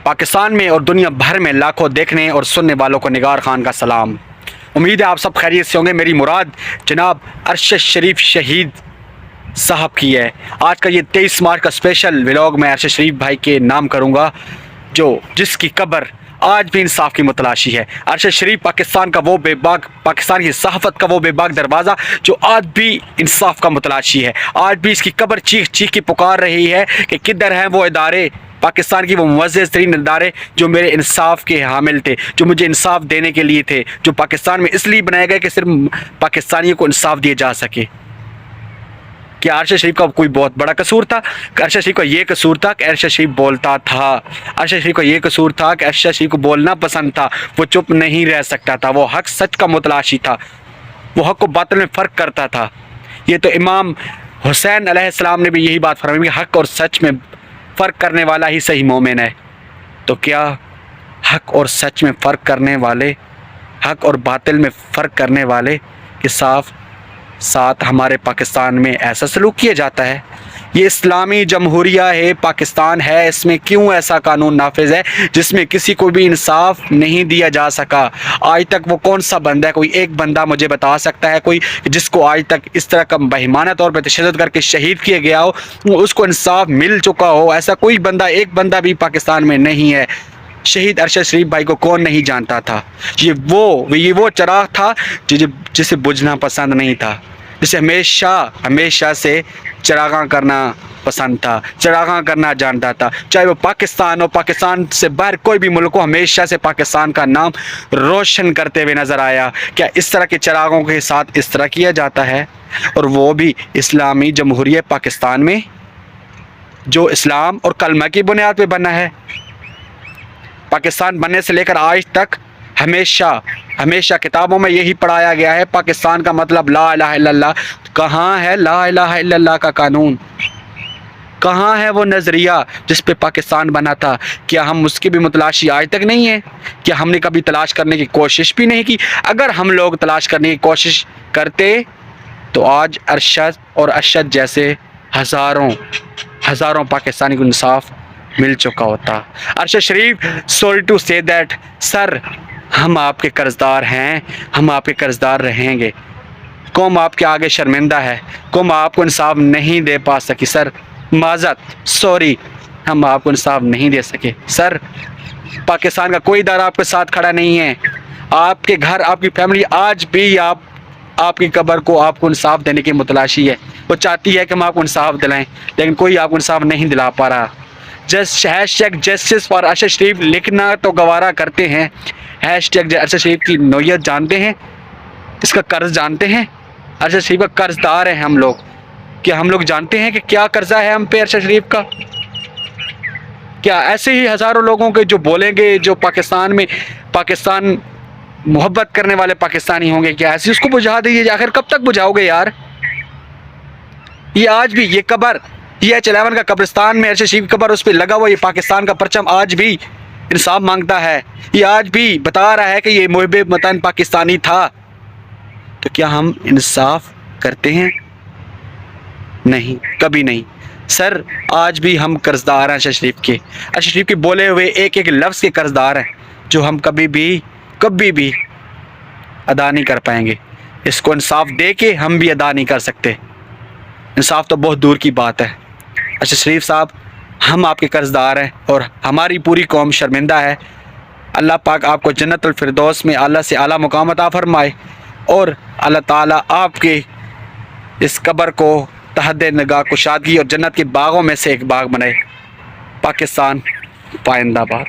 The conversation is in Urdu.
پاکستان میں اور دنیا بھر میں لاکھوں دیکھنے اور سننے والوں کو نگار خان کا سلام۔ امید ہے آپ سب خیریت سے ہوں گے۔ میری مراد جناب ارشد شریف شہید صاحب کی ہے۔ آج کا یہ 23 مارچ کا اسپیشل ولاگ میں ارشد شریف بھائی کے نام کروں گا، جس کی قبر آج بھی انصاف کی متلاشی ہے۔ ارشد شریف پاکستان کا وہ بے باک، پاکستان کی صحافت کا وہ بے باک دروازہ جو آج بھی انصاف کا متلاشی ہے۔ آج بھی اس کی قبر چیخ چیخ کی پکار رہی ہے کہ کدھر ہیں وہ ادارے، پاکستان کی وہ معزز ترین ادارے جو میرے انصاف کے حامل تھے، جو مجھے انصاف دینے کے لیے تھے، جو پاکستان میں اس لیے بنائے گئے کہ صرف پاکستانیوں کو انصاف دیا جا سکے۔ کیا ارشد شریف کا کوئی بہت بڑا قصور تھا؟ ارشد شریف کا یہ قصور تھا کہ ارشد شریف بولتا تھا۔ ارشد شریف کا یہ قصور تھا کہ ارشد شریف کو بولنا پسند تھا، وہ چپ نہیں رہ سکتا تھا، وہ حق سچ کا متلاشی تھا، وہ حق و باطل میں فرق کرتا تھا۔ یہ تو امام حسین علیہ السلام نے بھی یہی بات فرمائی کہ حق اور سچ میں فرق کرنے والا ہی صحیح مومن ہے۔ تو کیا حق اور سچ میں فرق کرنے والے، حق اور باطل میں فرق کرنے والے کے ساتھ ہمارے پاکستان میں ایسا سلوک کیا جاتا ہے؟ یہ اسلامی جمہوریہ ہے، پاکستان ہے، اس میں کیوں ایسا قانون نافذ ہے جس میں کسی کو بھی انصاف نہیں دیا جا سکا؟ آج تک وہ کون سا بندہ ہے، کوئی ایک بندہ مجھے بتا سکتا ہے کوئی جس کو آج تک اس طرح کا بہیمانہ طور پہ تشدد کر کے شہید کیا گیا ہو، اس کو انصاف مل چکا ہو؟ ایسا کوئی بندہ، ایک بندہ بھی پاکستان میں نہیں ہے۔ شہید ارشد شریف بھائی کو کون نہیں جانتا تھا؟ یہ وہ چراغ تھا جسے بجھنا پسند نہیں تھا، جسے ہمیشہ سے چراغاں کرنا پسند تھا، چراغاں کرنا جانتا تھا، چاہے وہ پاکستان ہو، پاکستان سے باہر کوئی بھی ملک ہو، ہمیشہ سے پاکستان کا نام روشن کرتے ہوئے نظر آیا۔ کیا اس طرح کے چراغوں کے ساتھ اس طرح کیا جاتا ہے؟ اور وہ بھی اسلامی جمہوریہ پاکستان میں جو اسلام اور کلمہ کی بنیاد پہ بنا ہے۔ پاکستان بننے سے لے کر آج تک ہمیشہ کتابوں میں یہی پڑھایا گیا ہے، پاکستان کا مطلب لا الہ الا اللہ۔ کہاں ہے لا الہ الا اللہ کا قانون؟ کہاں ہے وہ نظریہ جس پہ پاکستان بنا تھا؟ کیا ہم اس کی بھی متلاشی آج تک نہیں ہے؟ کیا ہم نے کبھی تلاش کرنے کی کوشش بھی نہیں کی؟ اگر ہم لوگ تلاش کرنے کی کوشش کرتے تو آج ارشد اور ارشد جیسے ہزاروں پاکستانی کو انصاف مل چکا ہوتا۔ ارشد شریف، سوری ٹو سے دیٹ سر، ہم آپ کے قرضدار ہیں، ہم آپ کے قرضدار رہیں گے۔ قوم آپ کے آگے شرمندہ ہے، قوم آپ کو انصاف نہیں دے پا سکی سر، معذرت، سوری، ہم آپ کو انصاف نہیں دے سکے سر۔ پاکستان کا کوئی ادارہ آپ کے ساتھ کھڑا نہیں ہے۔ آپ کے گھر، آپ کی فیملی آج بھی آپ کی قبر کو آپ کو انصاف دینے کی متلاشی ہے، وہ چاہتی ہے کہ ہم آپ کو انصاف دلائیں، لیکن کوئی آپ کو انصاف نہیں دلا پا رہا۔ #جسٹس فار ارشد شریف لکھنا تو گوارا کرتے ہیں، #ارشد شریف کی نوعیت جانتے ہیں، اس کا قرض جانتے ہیں؟ ارشد شریف کا قرض دار ہیں ہم لوگ۔ کیا ہم لوگ جانتے ہیں کہ کیا قرضہ ہے ہم پہ ارشد شریف کا؟ کیا ایسے ہی ہزاروں لوگوں کے جو بولیں گے، جو پاکستان محبت کرنے والے پاکستانی ہوں گے، کیا ایسے اس کو بجھا دیجیے؟ آخر کب تک بجھاؤ گے یار؟ یہ آج بھی یہ قبر، یہ H11 کا قبرستان میں ارشد شریف کی قبر، اس پہ لگا ہوا یہ پاکستان کا پرچم آج بھی انصاف مانگتا ہے، یہ آج بھی بتا رہا ہے کہ یہ محب وطن پاکستانی تھا۔ تو کیا ہم انصاف کرتے ہیں؟ نہیں، کبھی نہیں سر۔ آج بھی ہم قرضدار ہیں ارشد شریف کے بولے ہوئے ایک ایک لفظ کے قرضدار ہیں، جو ہم کبھی بھی ادا نہیں کر پائیں گے۔ اس کو انصاف دے کے ہم بھی ادا نہیں کر سکتے، انصاف تو بہت دور کی بات ہے۔ ارشد شریف صاحب، ہم آپ کے قرضدار ہیں اور ہماری پوری قوم شرمندہ ہے۔ اللہ پاک آپ کو جنت الفردوس میں اعلیٰ سے اعلیٰ مقام عطا فرمائے، اور اللہ تعالیٰ آپ کے اس قبر کو تحت نگاہ کشادگی اور جنت کے باغوں میں سے ایک باغ بنائے۔ پاکستان پائندہ باد۔